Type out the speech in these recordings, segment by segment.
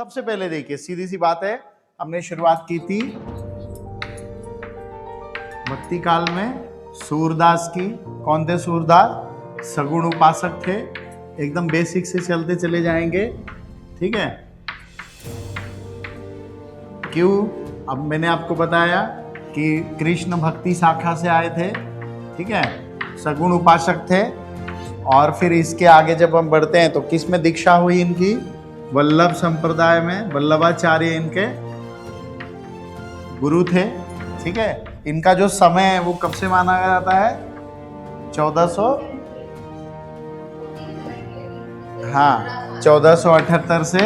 सबसे पहले देखिए, सीधी सी बात है, हमने शुरुआत की थी भक्ति काल में सूरदास की। कौन थे सूरदास? सगुण उपासक थे। एकदम बेसिक से चलते चले जाएंगे, ठीक है। क्यों? अब मैंने आपको बताया कि कृष्ण भक्ति शाखा से आए थे, ठीक है, सगुण उपासक थे। और फिर इसके आगे जब हम बढ़ते हैं तो किस में दीक्षा हुई इनकी? वल्लभ संप्रदाय में। वल्लभाचार्य इनके गुरु थे, ठीक है। इनका जो समय है वो कब से माना जाता है? 1478 से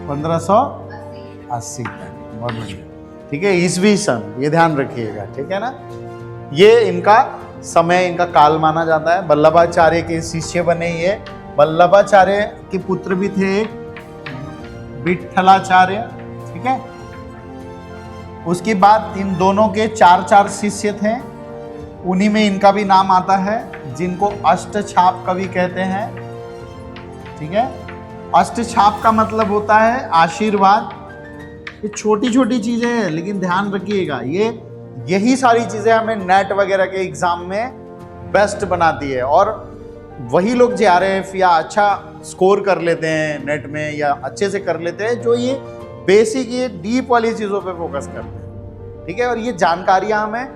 1580 तक। बहुत बढ़िया, ठीक है, ईसवी सन, ये ध्यान रखिएगा, ठीक है ना। ये इनका समय, इनका काल माना जाता है। वल्लभाचार्य के शिष्य बने ये। वल्लभाचार्य के पुत्र भी थे एक विट्ठलाचार्य, ठीक है। उसके बाद इन दोनों के 4 शिष्य थे, उन्हीं में इनका भी नाम आता है, जिनको अष्टछाप कवि कहते हैं, ठीक है। अष्टछाप का मतलब होता है आशीर्वाद। ये छोटी छोटी चीजें हैं, लेकिन ध्यान रखिएगा, यही सारी चीजें हमें नेट वगैरह के एग्जाम में बेस्ट बनाती है। और वही लोग JRF या अच्छा स्कोर कर लेते हैं नेट में, या अच्छे से कर लेते हैं, जो ये बेसिक, ये डीप वाली चीजों पे फोकस करते हैं, ठीक है। और ये जानकारियां हमें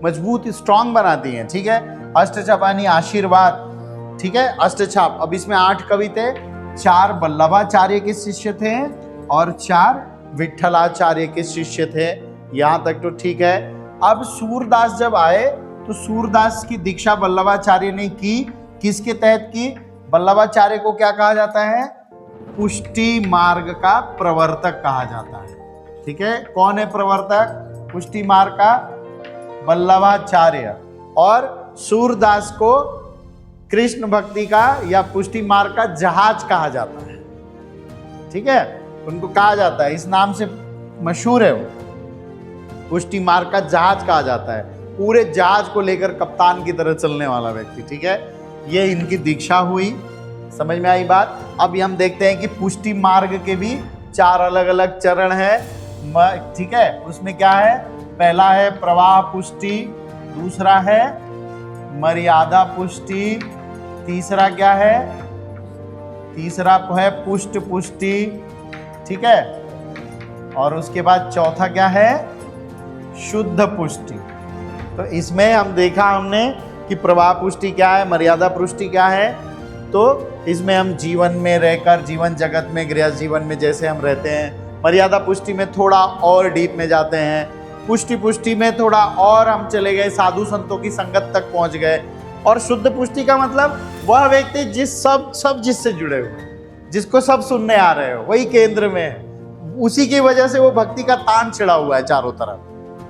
मजबूत, स्ट्रांग बनाती हैं, ठीक है। अष्टछाप यानी आशीर्वाद, ठीक है, अष्टछाप। अब इसमें 8 कवि थे, 4 वल्लभाचार्य के शिष्य थे और 4 विट्ठलाचार्य के शिष्य थे। यहां तक तो ठीक है। अब सूरदास जब आए तो सूरदास की दीक्षा वल्लभाचार्य ने की। किसके तहत की? वल्लभाचार्य को क्या कहा जाता है? पुष्टि मार्ग का प्रवर्तक कहा जाता है, ठीक है। कौन है प्रवर्तक पुष्टि मार्ग का? वल्लभाचार्य। और सूरदास को कृष्ण भक्ति का या पुष्टि मार्ग का जहाज कहा जाता है, ठीक है। उनको कहा जाता है, इस नाम से मशहूर है वो, पुष्टि मार्ग का जहाज कहा जाता है। पूरे जहाज को लेकर कप्तान की तरह चलने वाला व्यक्ति, ठीक है। ये इनकी दीक्षा हुई। समझ में आई बात? अब हम देखते हैं कि पुष्टि मार्ग के भी 4 अलग अलग चरण है, ठीक है। उसमें क्या है? पहला है प्रवाह पुष्टि, दूसरा है मर्यादा पुष्टि, तीसरा क्या है? तीसरा है पुष्ट पुष्टि, ठीक है। और उसके बाद चौथा क्या है? शुद्ध पुष्टि। तो इसमें हम देखा हमने कि प्रवाह पुष्टि क्या है, मर्यादा पुष्टि क्या है। तो इसमें हम जीवन में रहकर, जीवन जगत में, गृहस्थ जीवन में जैसे हम रहते हैं, मर्यादा पुष्टि में थोड़ा और डीप में जाते हैं, पुष्टि में थोड़ा और हम चले गए, साधु संतों की संगत तक पहुंच गए। और शुद्ध पुष्टि का मतलब वह व्यक्ति जिससे जुड़े हुए, जिसको सब सुनने आ रहे हो, वही केंद्र में है, उसी की वजह से वो भक्ति का तान छिड़ा हुआ है चारों तरफ।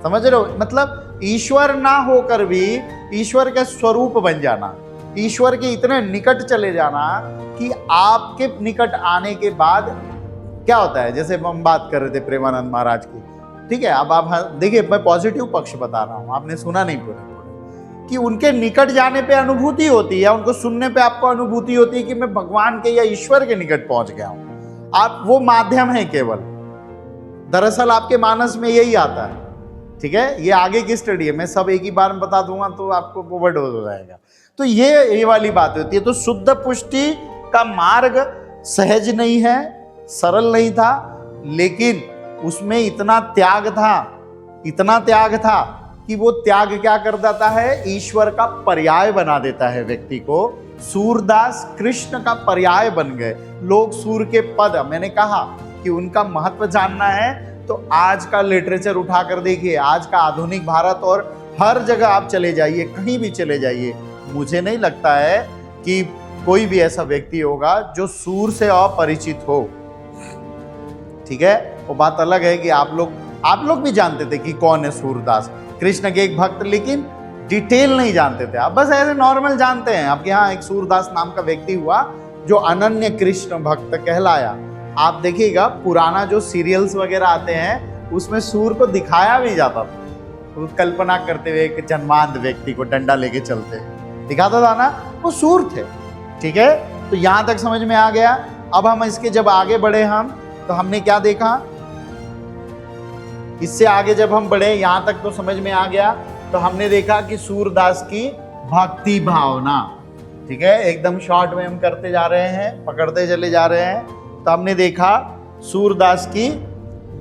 समझ रहे हो? मतलब ईश्वर ना होकर भी ईश्वर के स्वरूप बन जाना, ईश्वर के इतने निकट चले जाना कि आपके निकट आने के बाद क्या होता है, जैसे हम बात कर रहे थे प्रेमानंद महाराज की, ठीक है। अब आप देखिए, मैं पॉजिटिव पक्ष बता रहा हूं, आपने सुना नहीं पूरा, कि उनके निकट जाने पे अनुभूति होती है, उनको सुनने पे आपको अनुभूति होती है कि मैं भगवान के या ईश्वर के निकट पहुंच गया हूं। आप वो माध्यम है केवल, दरअसल आपके मानस में यही आता है, ठीक है। ये आगे की स्टडी है, मैं सब एक ही बार में बता दूंगा तो आपको ओवरडोज हो जाएगा। तो ये वाली बात होती है। तो शुद्ध पुष्टि का मार्ग सहज नहीं है, सरल नहीं था, लेकिन उसमें इतना त्याग था कि वो त्याग क्या कर देता है? ईश्वर का पर्याय बना देता है व्यक्ति को। सूरदास कृष्ण का पर्याय बन गए। लोग सूर के पद, मैंने कहा कि उनका महत्व जानना है तो आज का लिटरेचर उठाकर देखिए, आज का आधुनिक भारत, और हर जगह आप चले जाइए, कहीं भी चले जाइए, मुझे नहीं लगता है कि कोई भी ऐसा व्यक्ति होगा जो सूर से अपरिचित हो, ठीक है। वो बात अलग है कि आप लोग भी जानते थे कि कौन है सूरदास, कृष्ण के एक भक्त, लेकिन डिटेल नहीं जानते थे। आप बस ऐसे नॉर्मल जानते हैं। आपके यहाँ एक सूरदास नाम का व्यक्ति हुआ जो अनन्य कृष्ण भक्त कहलाया। आप देखिएगा पुराना जो सीरियल्स वगैरह आते हैं उसमें सूर को दिखाया भी जाता था, तो कल्पना करते हुए एक जन्मांध व्यक्ति को डंडा लेके चलते दिखाता था ना, वो सूर थे, ठीक है। तो यहां तक समझ में आ गया। अब हम इसके जब आगे बढ़े हम, तो हमने क्या देखा, इससे आगे जब हम बढ़े यहां तक तो समझ में आ गया, तो हमने देखा कि सूरदास की भक्ति भावना, ठीक है, एकदम शॉर्ट में हम करते जा रहे हैं, पकड़ते चले जा रहे हैं। तो हमने देखा सूरदास की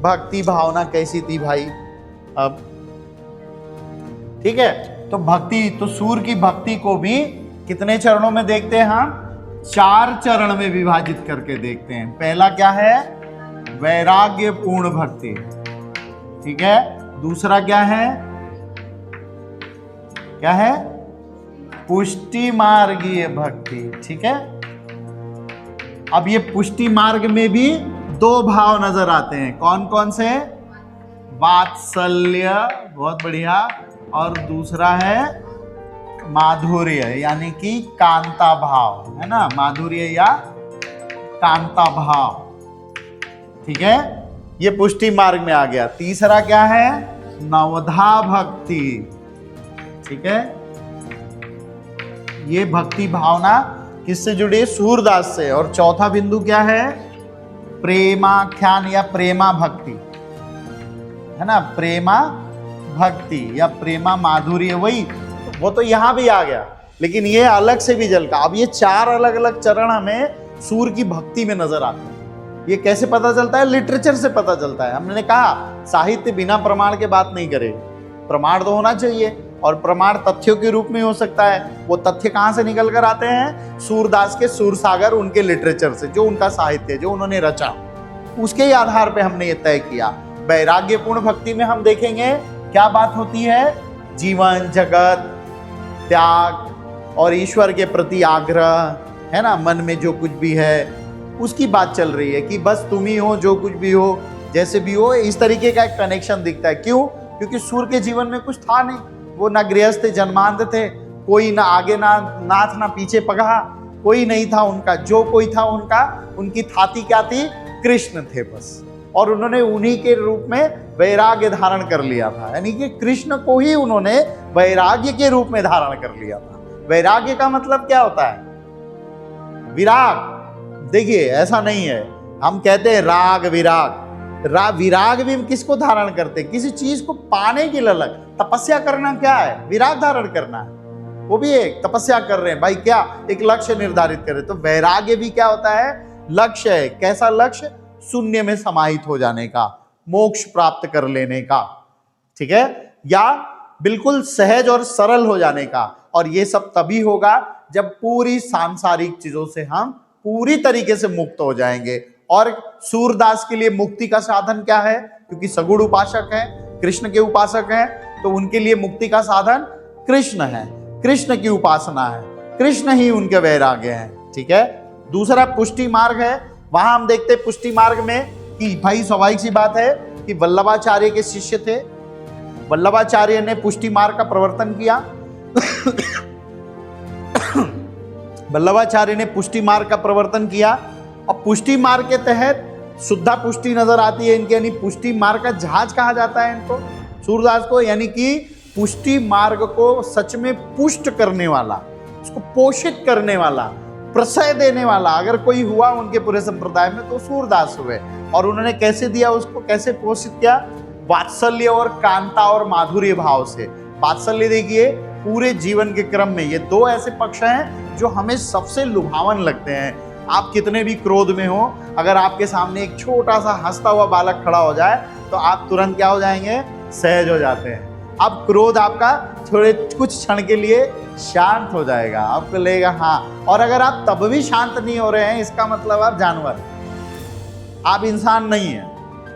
भक्ति भावना कैसी थी भाई। अब ठीक है, तो भक्ति, तो सूर की भक्ति को भी कितने चरणों में देखते हैं हम, 4 चरण में विभाजित करके देखते हैं। पहला क्या है, वैराग्य पूर्ण भक्ति, ठीक है। दूसरा क्या है, क्या है, पुष्टि मार्गीय भक्ति, ठीक है। अब ये पुष्टि मार्ग में भी 2 भाव नजर आते हैं, कौन कौन से, वात्सल्य, बहुत बढ़िया, और दूसरा है माधुर्य, यानी कि कांता भाव, है ना, माधुर्य या कांता भाव, ठीक है। ये पुष्टि मार्ग में आ गया। तीसरा क्या है, नवधा भक्ति, ठीक है। ये भक्ति भावना किससे जुड़ी है, सूरदास से। और चौथा बिंदु क्या है, प्रेमाख्यान या प्रेमा भक्ति, है ना, प्रेमा भक्ति या प्रेमा माधुर्य, वही वो तो यहां भी आ गया, लेकिन ये अलग से भी झलका। अब ये 4 अलग अलग चरण हमें सूर की भक्ति में नजर आते हैं। ये कैसे पता चलता है, लिटरेचर से पता चलता है। हमने कहा साहित्य बिना प्रमाण के बात नहीं करे, प्रमाण तो होना चाहिए, और प्रमाण तथ्यों के रूप में हो सकता है। वो तथ्य कहां से निकल कर आते हैं, सूरदास के सूरसागर, उनके लिटरेचर से, जो उनका साहित्य, जो उन्होंने रचा, उसके ही आधार पे हमने ये तय किया। वैराग्यपूर्ण भक्ति में हम देखेंगे क्या बात होती है, जीवन, जगत, त्याग और ईश्वर के प्रति आग्रह, है ना, मन में जो कुछ भी है उसकी बात चल रही है कि बस तुम ही हो, जो कुछ भी हो, जैसे भी हो, इस तरीके का एक कनेक्शन दिखता है। क्यों, क्योंकि सूर के जीवन में कुछ था नहीं, वो ना गृहस्थ थे, जन्मांध थे, कोई ना आगे ना नाथ ना पीछे पगहा, कोई नहीं था उनका। जो कोई था उनका, उनकी थाती क्या थी, कृष्ण थे बस। और उन्होंने उन्हीं के रूप में वैराग्य धारण कर लिया था, यानी कि कृष्ण को ही उन्होंने वैराग्य के रूप में धारण कर लिया था। वैराग्य का मतलब क्या होता है, विराग। देखिए ऐसा नहीं है, हम कहते हैं राग विराग, विराग भी किसको धारण करते, किसी चीज को पाने की ललक। तपस्या करना क्या है, विराग धारण करना है, वो भी एक तपस्या कर रहे हैं भाई, क्या एक लक्ष्य निर्धारित कर रहे। तो वैराग्य भी क्या होता है, लक्ष्य है। कैसा लक्ष्य, शून्य में समाहित हो जाने का, मोक्ष प्राप्त कर लेने का, ठीक है, या बिल्कुल सहज और सरल हो जाने का। और ये सब तभी होगा जब पूरी सांसारिक चीजों से हम पूरी तरीके से मुक्त हो जाएंगे। और सूरदास के लिए मुक्ति का साधन क्या है, क्योंकि सगुण उपासक है, कृष्ण के उपासक हैं, तो उनके लिए मुक्ति का साधन कृष्ण है, कृष्ण की उपासना है, कृष्ण ही उनके वैराग्य हैं, ठीक है। दूसरा पुष्टि मार्ग है, वहां हम देखते हैं पुष्टि मार्ग में कि भाई स्वाभाविक सी बात है कि वल्लभाचार्य के शिष्य थे, वल्लभाचार्य ने पुष्टि मार्ग का प्रवर्तन किया। वल्लभाचार्य ने पुष्टि मार्ग का प्रवर्तन किया, और पुष्टि मार्ग के तहत शुद्धा पुष्टि नजर आती है इनके, यानी पुष्टि मार्ग का जहाज कहा जाता है इनको, सूरदास को, यानी कि पुष्टि मार्ग को सच में पुष्ट करने वाला, उसको पोषित करने वाला, प्रशय देने वाला अगर कोई हुआ उनके पूरे संप्रदाय में तो सूरदास हुए। और उन्होंने कैसे दिया उसको, कैसे पोषित किया, वात्सल्य और कांता और माधुर्य भाव से। वात्सल्य देखिए, पूरे जीवन के क्रम में ये 2 ऐसे पक्ष हैं जो हमें सबसे लुभावन लगते हैं। आप कितने भी क्रोध में हो, अगर आपके सामने एक छोटा सा हंसता हुआ बालक खड़ा हो जाए तो आप तुरंत क्या हो जाएंगे, सहज हो जाते हैं। अब क्रोध आपका थोड़े कुछ क्षण के लिए शांत हो जाएगा, आपको लगेगा हाँ। और अगर आप तब भी शांत नहीं हो रहे हैं, इसका मतलब आप जानवर, आप इंसान नहीं है,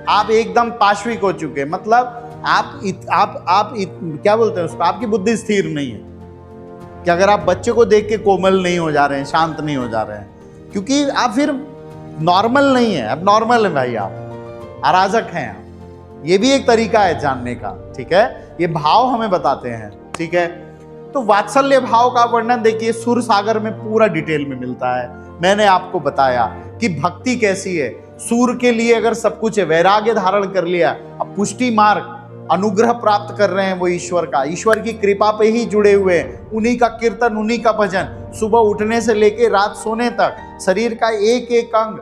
आप एकदम पाशविक हो चुके हैं, मतलब आप क्या बोलते हैं उसको, आपकी बुद्धि स्थिर नहीं है। कि अगर आप बच्चे को देख के कोमल नहीं हो जा रहे हैं, शांत नहीं हो जा रहे हैं, क्योंकि आप फिर नॉर्मल नहीं है, अब नॉर्मल है भाई, आप अराजक हैं आप। ये भी एक तरीका है जानने का, ठीक है, ये भाव हमें बताते हैं, ठीक है। तो वात्सल्य भाव का वर्णन देखिए सुर सागर में पूरा डिटेल में मिलता है। मैंने आपको बताया कि भक्ति कैसी है, सूर के लिए अगर सब कुछ है, वैराग्य धारण कर लिया, अब पुष्टि मार्ग, अनुग्रह प्राप्त कर रहे हैं वो ईश्वर का, ईश्वर की कृपा पे ही जुड़े हुए हैं। उन्हीं का कीर्तन, उन्हीं का भजन, सुबह उठने से लेके रात सोने तक शरीर का एक एक अंग,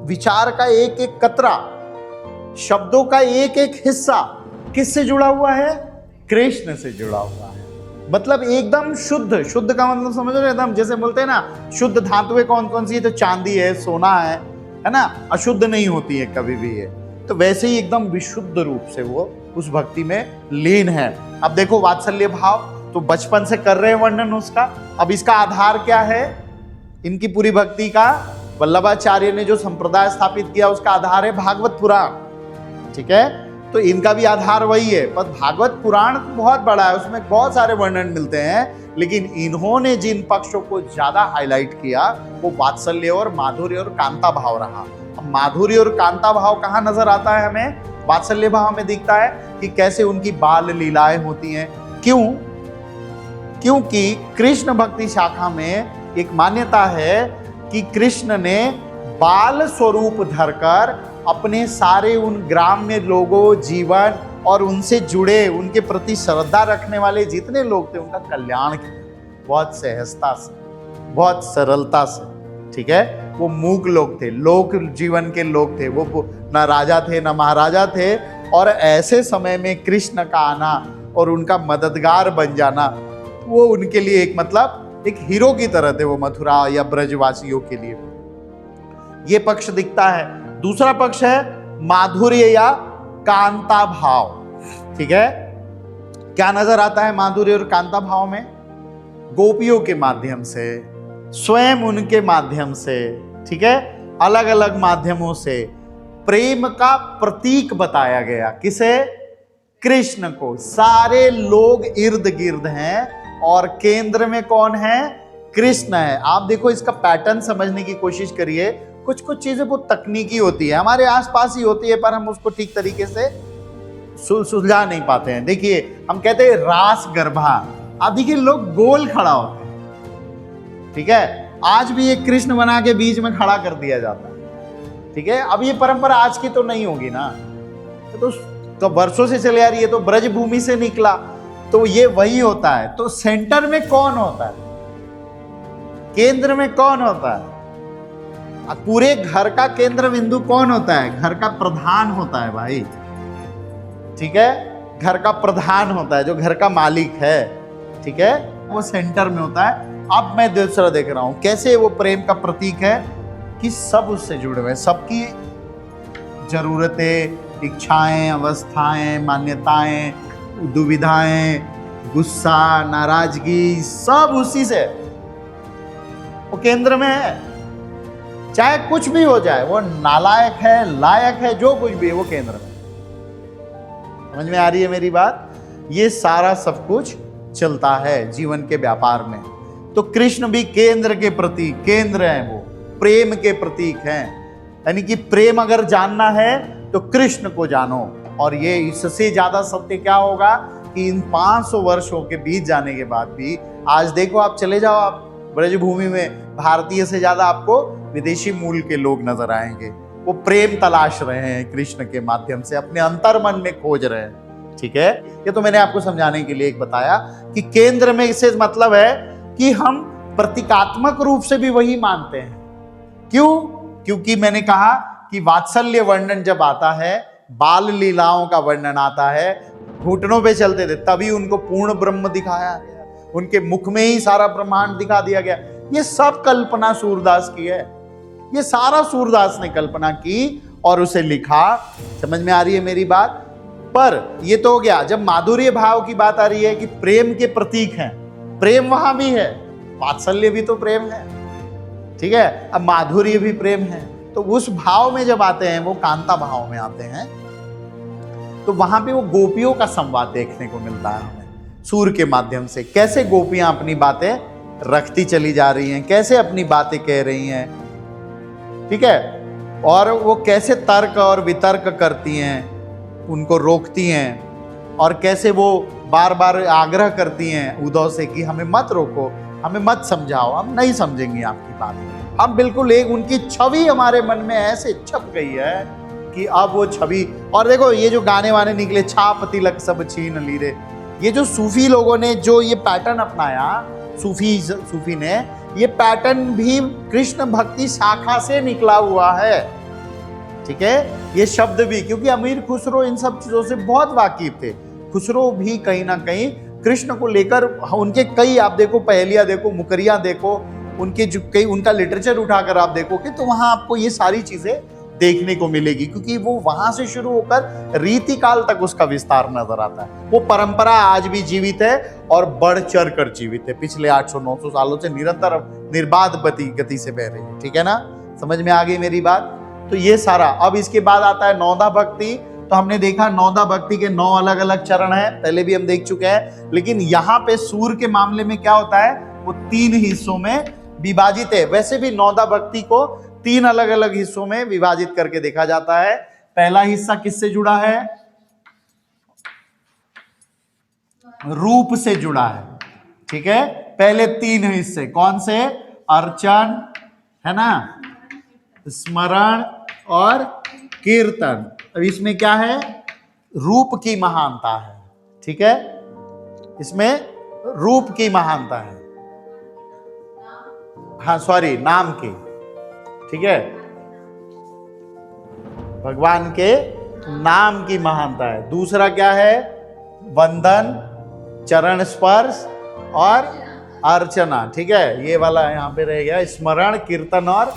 विचार का एक एक कतरा, शब्दों का एक एक हिस्सा किससे जुड़ा हुआ है? कृष्ण से जुड़ा हुआ है। मतलब एकदम शुद्ध। शुद्ध का मतलब समझ रहे हो? एकदम जैसे बोलते हैं ना, शुद्ध धातुएं कौन कौन सी है? तो चांदी है, सोना है ना, अशुद्ध नहीं होती है कभी भी ये। तो वैसे ही एकदम विशुद्ध रूप से वो उस भक्ति में लीन है। अब देखो वात्सल्य भाव तो बचपन से कर रहे हैं वर्णन उसका। अब इसका आधार क्या है? इनकी पूरी भक्ति का वल्लभाचार्य ने जो संप्रदाय स्थापित किया उसका आधार है भागवत पुराण। ठीक है, तो इनका भी आधार वही है। पर भागवत पुराण बहुत बड़ा है, उसमें बहुत सारे वर्णन मिलते हैं, लेकिन इन्होंने जिन पक्षों को ज्यादा हाईलाइट किया वो वात्सल्य और माधुर्य और कांता भाव रहा। अब माधुर्य और कांता भाव कहाँ नजर आता है हमें? वात्सल्य भाव में दिखता है कि कैसे उनकी बाल लीलाएं होती हैं। क्यों? क्योंकि कृष्ण भक्ति शाखा में एक मान्यता है कि कृष्ण ने बाल स्वरूप धरकर अपने सारे उन ग्राम्य लोगों, जीवन और उनसे जुड़े, उनके प्रति श्रद्धा रखने वाले जितने लोग थे उनका कल्याण किया, बहुत सहजता से, बहुत सरलता से। ठीक है, वो मूक लोग थे, लोक जीवन के लोग थे, वो ना राजा थे ना महाराजा थे, और ऐसे समय में कृष्ण का आना और उनका मददगार बन जाना वो उनके लिए एक मतलब एक हीरो की तरह थे वो मथुरा या ब्रजवासियों के लिए। ये पक्ष दिखता है। दूसरा पक्ष है माधुर्य या कांता भाव। ठीक है, क्या नजर आता है माधुर्य और कांता भाव में? गोपियों के माध्यम से, स्वयं उनके माध्यम से, ठीक है, अलग अलग माध्यमों से प्रेम का प्रतीक बताया गया। किसे? कृष्ण को। सारे लोग इर्द गिर्द हैं और केंद्र में कौन है? कृष्ण है। आप देखो इसका पैटर्न समझने की कोशिश करिए। कुछ कुछ चीजें बहुत तकनीकी होती है, हमारे आसपास ही होती है, पर हम उसको ठीक तरीके से सुलझा नहीं पाते हैं। देखिए, हम कहते हैं रास गरबा। आप देखिए लोग गोल खड़ा होते हैं। ठीक है, आज भी एक कृष्ण बना के बीच में खड़ा कर दिया जाता है। ठीक है, अब ये परंपरा आज की तो नहीं होगी ना, तो वर्षों से चले आ रही है, तो ब्रज भूमि से निकला, तो ये वही होता है। तो सेंटर में कौन होता है? केंद्र में कौन होता है? पूरे घर का केंद्र बिंदु कौन होता है? घर का प्रधान होता है भाई। ठीक है, घर का प्रधान होता है, जो घर का मालिक है। ठीक है, वो सेंटर में होता है। अब मैं दूसरा देख रहा हूं कैसे वो प्रेम का प्रतीक है कि सब उससे जुड़े हुए, सबकी जरूरतें, इच्छाएं, अवस्थाएं, मान्यताएं, दुविधाएं, गुस्सा, नाराजगी, सब उसी से, वो केंद्र में है। चाहे कुछ भी हो जाए, वो नालायक है, लायक है, जो कुछ भी है, वो केंद्र में। समझ में आ रही है मेरी बात? ये सारा सब कुछ चलता है जीवन के व्यापार में। तो कृष्ण भी केंद्र के प्रतीक, केंद्र है, वो प्रेम के प्रतीक हैं। यानी कि प्रेम अगर जानना है तो कृष्ण को जानो। और ये इससे ज्यादा सत्य क्या होगा कि इन 500 वर्षों के बीत जाने के बाद भी आज देखो, आप चले जाओ, आप ब्रजभूमि में भारतीय से ज्यादा आपको विदेशी मूल के लोग नजर आएंगे। वो प्रेम तलाश रहे हैं कृष्ण के माध्यम से, अपने अंतर्मन में खोज रहे हैं। ठीक है, ये तो मैंने आपको समझाने के लिए एक बताया कि केंद्र में इससे मतलब है कि हम प्रतीकात्मक रूप से भी वही मानते हैं। क्यों? क्योंकि मैंने कहा कि वात्सल्य वर्णन जब आता है, बाल लीलाओं का वर्णन आता है, घुटनों पे चलते थे, तभी उनको पूर्ण ब्रह्म दिखाया गया, उनके मुख में ही सारा ब्रह्मांड दिखा दिया गया। ये सब कल्पना सूरदास की है, ये सारा सूरदास ने कल्पना की और उसे लिखा। समझ में आ रही है मेरी बात? पर ये तो हो गया। जब माधुर्य भाव की बात आ रही है कि प्रेम के प्रतीक हैं, प्रेम वहां भी है, वात्सल्य भी तो प्रेम है। ठीक है, अब माधुर्य भी प्रेम है। तो उस भाव में जब आते हैं, वो कांता भाव में आते हैं, तो वहां पे वो गोपियों का संवाद देखने को मिलता है हमें सूर के माध्यम से। कैसे गोपियां अपनी बातें रखती चली जा रही हैं, कैसे अपनी बातें कह रही हैं। ठीक है, और वो कैसे तर्क और वितर्क करती हैं, उनको रोकती हैं, और कैसे वो बार बार आग्रह करती हैं उद्धव से कि हमें मत रोको, हमें मत समझाओ, हम नहीं समझेंगे आपकी बात। हम बिल्कुल एक उनकी छवि हमारे मन में ऐसे छप गई है कि अब वो छवि, और देखो ये जो गाने वाने निकले, छाप तिलक सब छीन ली रे, ये जो सूफी लोगों ने जो ये पैटर्न अपनाया, सूफी ने ये पैटर्न भी कृष्ण भक्ति शाखा से निकला हुआ है। ठीक है, ये शब्द भी, क्योंकि अमीर खुसरो इन सब चीजों से बहुत वाकिफ थे। खुसरो भी कहीं ना कहीं कृष्ण को लेकर उनके कई, आप देखो पहेलियां देखो, मुकरियां देखो, उनके जो कई, उनका लिटरेचर उठाकर आप देखोगे तो वहां आपको ये सारी चीजें देखने को मिलेगी, क्योंकि वो वहां से शुरू होकर रीति काल तक उसका विस्तार नजर आता है। वो परंपरा आज भी जीवित है और बढ़ चढ़ कर जीवित है, पिछले 800-900 सालों से निरंतर निर्बाध गति से बह रही है। ठीक है ना, समझ में आ गई मेरी बात? तो ये सारा, अब इसके बाद आता है नौदा भक्ति। तो हमने देखा नौदा भक्ति के 9 अलग अलग चरण हैं, पहले भी हम देख चुके हैं, लेकिन यहाँ पे सूर के मामले में क्या होता है, वो 3 हिस्सों में विभाजित है। वैसे भी नौदा भक्ति को 3 अलग अलग हिस्सों में विभाजित करके देखा जाता है। पहला हिस्सा किससे जुड़ा है? रूप से जुड़ा है। ठीक है, पहले 3 हिस्से कौन से? अर्चन, है ना, स्मरण और कीर्तन। अब इसमें क्या है? रूप की महानता है। ठीक है, इसमें रूप की महानता है, हाँ सॉरी, नाम की। ठीक है, भगवान के नाम की महानता है। दूसरा क्या है? वंदन, चरण स्पर्श और अर्चना। ठीक है, ये वाला यहां पे रह गया, स्मरण, कीर्तन और,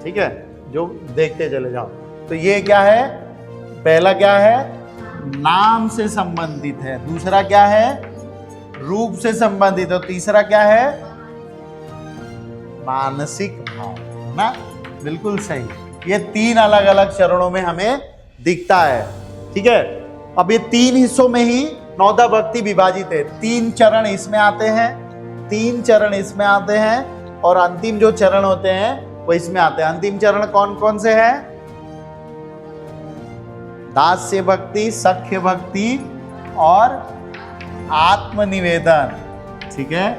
ठीक है, जो देखते चले जाओ। तो ये क्या है? पहला क्या है? नाम से संबंधित है। दूसरा क्या है? रूप से संबंधित है। तीसरा क्या है? मानसिक भाव, ना, बिल्कुल सही। ये 3 अलग अलग चरणों में हमें दिखता है। ठीक है, अब ये 3 हिस्सों में ही नौदा भक्ति विभाजित है। 3 चरण इसमें आते हैं, 3 चरण इसमें आते हैं, और अंतिम जो चरण होते हैं वो इसमें आते हैं। अंतिम चरण कौन कौन से हैं? दास्य भक्ति, सख्य भक्ति और आत्मनिवेदन। ठीक है,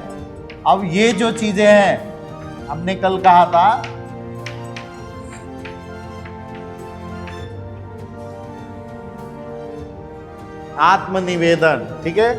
अब ये जो चीजें हैं, हमने कल कहा था आत्मनिवेदन। ठीक है,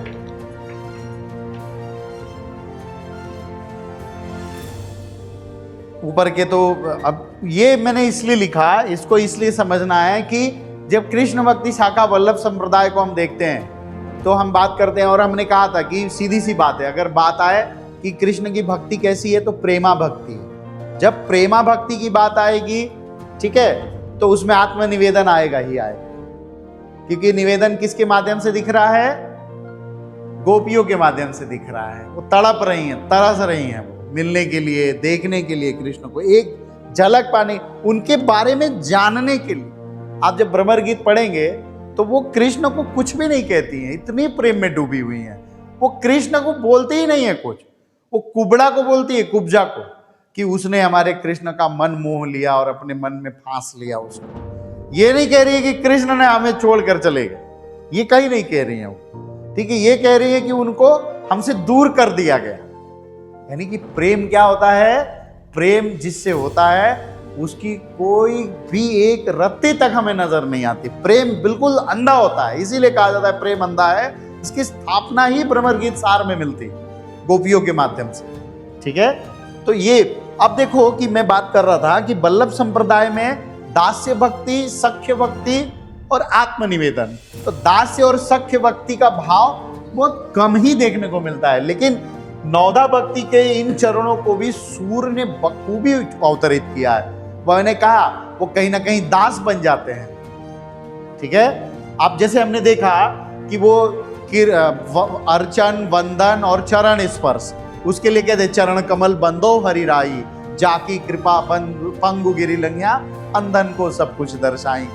ऊपर के तो, अब ये मैंने इसलिए लिखा, इसको इसलिए समझना है कि जब कृष्ण भक्ति शाखा वल्लभ संप्रदाय को हम देखते हैं तो हम बात करते हैं, और हमने कहा था कि सीधी सी बात है, अगर बात आए कि कृष्ण की भक्ति कैसी है तो प्रेमा भक्ति है। जब प्रेमा भक्ति की बात आएगी, ठीक है, तो उसमें आत्मनिवेदन आएगा ही आएगा, क्योंकि निवेदन किसके माध्यम से दिख रहा है? गोपियों के माध्यम से दिख रहा है। वो तड़प रही हैं, तरस रही हैं मिलने के लिए, देखने के लिए, कृष्ण को एक झलक पाने, उनके बारे में जानने के लिए। आप जब भ्रमर गीत पढ़ेंगे तो वो कृष्ण को कुछ भी नहीं कहती हैं, इतनी प्रेम में डूबी हुई हैं। वो कृष्ण को बोलती ही नहीं है कुछ, वो कुबड़ा को बोलती है, कुब्जा को, कि उसने हमारे कृष्ण का मन मोह लिया और अपने मन में फांस लिया उसको। ये नहीं कह रही है कि कृष्ण ने हमें छोड़कर चले गए, ये कहीं नहीं कह रही है वो। ठीक है, ये कह रही है कि उनको हमसे दूर कर दिया गया। यानी कि प्रेम क्या होता है? प्रेम जिससे होता है उसकी कोई भी एक रत्ती तक हमें नजर नहीं आती। प्रेम बिल्कुल अंधा होता है, इसीलिए कहा जाता है प्रेम अंधा है। इसकी स्थापना ही भ्रमर गीत सार में मिलती गोपियों के माध्यम से। ठीक है, तो ये अब देखो कि मैं बात कर रहा था कि वल्लभ संप्रदाय में दास्य भक्ति, सख्य भक्ति और आत्मनिवेदन। तो दास्य और सख्य भक्ति का भाव बहुत कम ही देखने को मिलता है, लेकिन नौदा भक्ति के इन चरणों को भी सूर्य ने बखूबी अवतरित किया है। मैंने कहा वो कहीं ना कहीं दास बन जाते हैं। ठीक है, अब जैसे हमने देखा कि वो अर्चन, वंदन और चरण स्पर्श, उसके लिए कहते चरण कमल बंदो हरिराई, जाकी कृपा पंगु गिरी लंघ्या, अंधन को सब कुछ दर्शाई।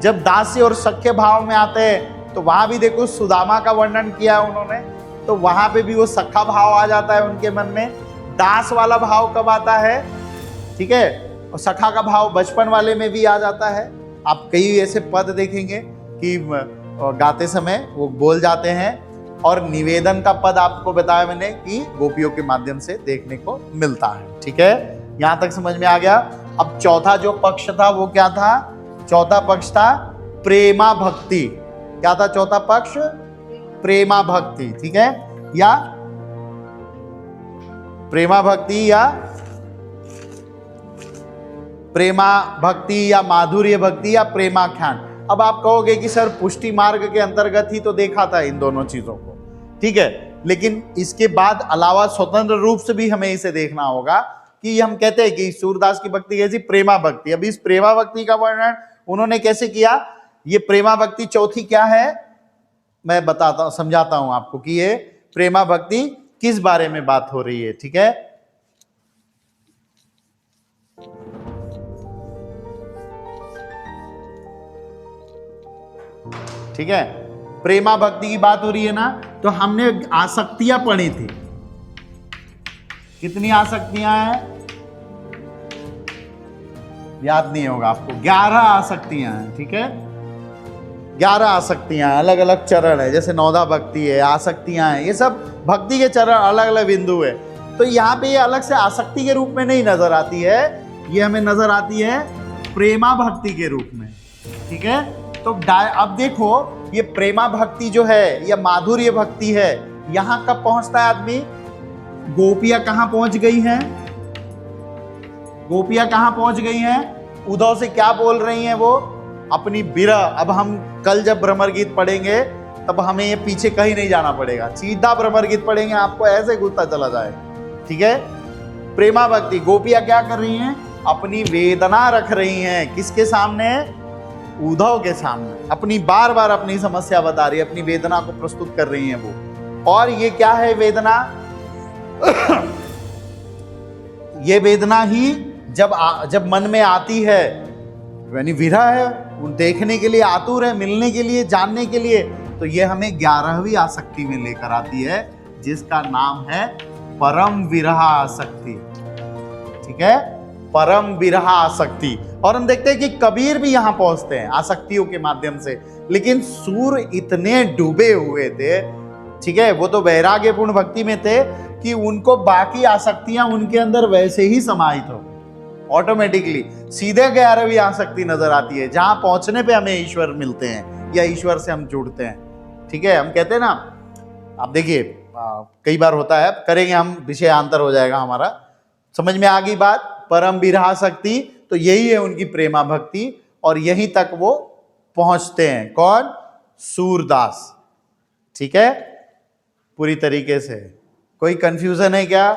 जब दास्य और सख्य भाव में आते हैं तो वहां भी देखो सुदामा का वर्णन किया है उन्होंने, तो वहां पे भी वो सखा भाव आ जाता है उनके मन में। दास वाला भाव कब आता है? ठीक है, और सखा का भाव बचपन वाले में भी आ जाता है। आप कई ऐसे पद देखेंगे कि गाते समय वो बोल जाते हैं, और निवेदन का पद आपको बताया मैंने कि गोपियों के माध्यम से देखने को मिलता है। ठीक है, यहां तक समझ में आ गया। अब चौथा जो पक्ष था वो क्या था? चौथा पक्ष था प्रेमा भक्ति। क्या था चौथा पक्ष? प्रेमा भक्ति, ठीक है, या प्रेमा भक्ति या माधुर्य भक्ति या प्रेमाख्यान। अब आप कहोगे कि सर पुष्टि मार्ग के अंतर्गत ही तो देखा था इन दोनों चीजों को, ठीक है, लेकिन इसके बाद अलावा स्वतंत्र रूप से भी हमें इसे देखना होगा कि हम कहते हैं कि सूरदास की भक्ति कैसी? प्रेमा भक्ति। अब इस प्रेमा भक्ति का वर्णन उन्होंने कैसे किया? ये प्रेमा भक्ति चौथी क्या है मैं बताता हूं, समझाता हूं आपको कि ये प्रेमा भक्ति किस बारे में बात हो रही है, ठीक है। ठीक है, प्रेमा भक्ति की बात हो रही है ना, तो हमने आसक्तियां पढ़ी थी। कितनी आसक्तियां हैं? याद नहीं होगा आपको, 11 आसक्तियां हैं, ठीक है, 11 आसक्तियां, अलग अलग चरण है, जैसे नौदा भक्ति है, आसक्तियां हैं, ये सब भक्ति के चरण अलग अलग बिंदु है। तो यहाँ पे ये अलग से आसक्ति के रूप में नहीं नजर आती है, ये हमें नजर आती है प्रेमा भक्ति के रूप में, ठीक है। तो अब देखो ये प्रेमा भक्ति जो है या माधुर्य भक्ति है, यहां कब पहुंचता है आदमी? गोपियां कहां पहुंच गई हैं? गोपियां कहां पहुंच गई हैं? उद्धव से क्या बोल रही हैं वो? अपनी विरह। अब हम कल जब भ्रमर गीत पढ़ेंगे तब हमें ये पीछे कहीं नहीं जाना पड़ेगा, सीधा भ्रमर गीत पढ़ेंगे, आपको ऐसे घुसता चला जाएगा, ठीक है। प्रेमा भक्ति, गोपियां क्या कर रही हैं? अपनी वेदना रख रही हैं, किसके सामने? उद्धव के सामने। अपनी बार बार अपनी समस्या बता रही है, अपनी वेदना को प्रस्तुत कर रही हैं वो। और ये क्या है वेदना? ये वेदना ही जब मन में आती है, यानी विरह है, उन देखने के लिए आतुर है, मिलने के लिए, जानने के लिए, तो ये हमें 11वीं आसक्ति में लेकर आती है, जिसका नाम है परम विरह आसक्ति, ठीक है, परम विरह आसक्ति। और हम देखते हैं कि कबीर भी यहां पहुंचते हैं आसक्तियों के माध्यम से, लेकिन सूर इतने डूबे हुए थे, ठीक है, वो तो वैराग्यपूर्ण भक्ति में थे कि उनको बाकी आसक्तियां उनके अंदर वैसे ही समाहित हो, ऑटोमेटिकली सीधे 11वीं आसक्ति नजर आती है, जहां पहुंचने पे हमें ईश्वर मिलते हैं या ईश्वर से हम जुड़ते हैं, ठीक है। हम कहते हैं ना, आप देखिए कई बार होता है, करेंगे हम, विषयांतर हो जाएगा हमारा, समझ में आ गई बात। परम विरहासक्ति, तो यही है उनकी प्रेमा भक्ति, और यहीं तक वो पहुंचते हैं। कौन? सूरदास, ठीक है, पूरी तरीके से। कोई कंफ्यूजन है क्या?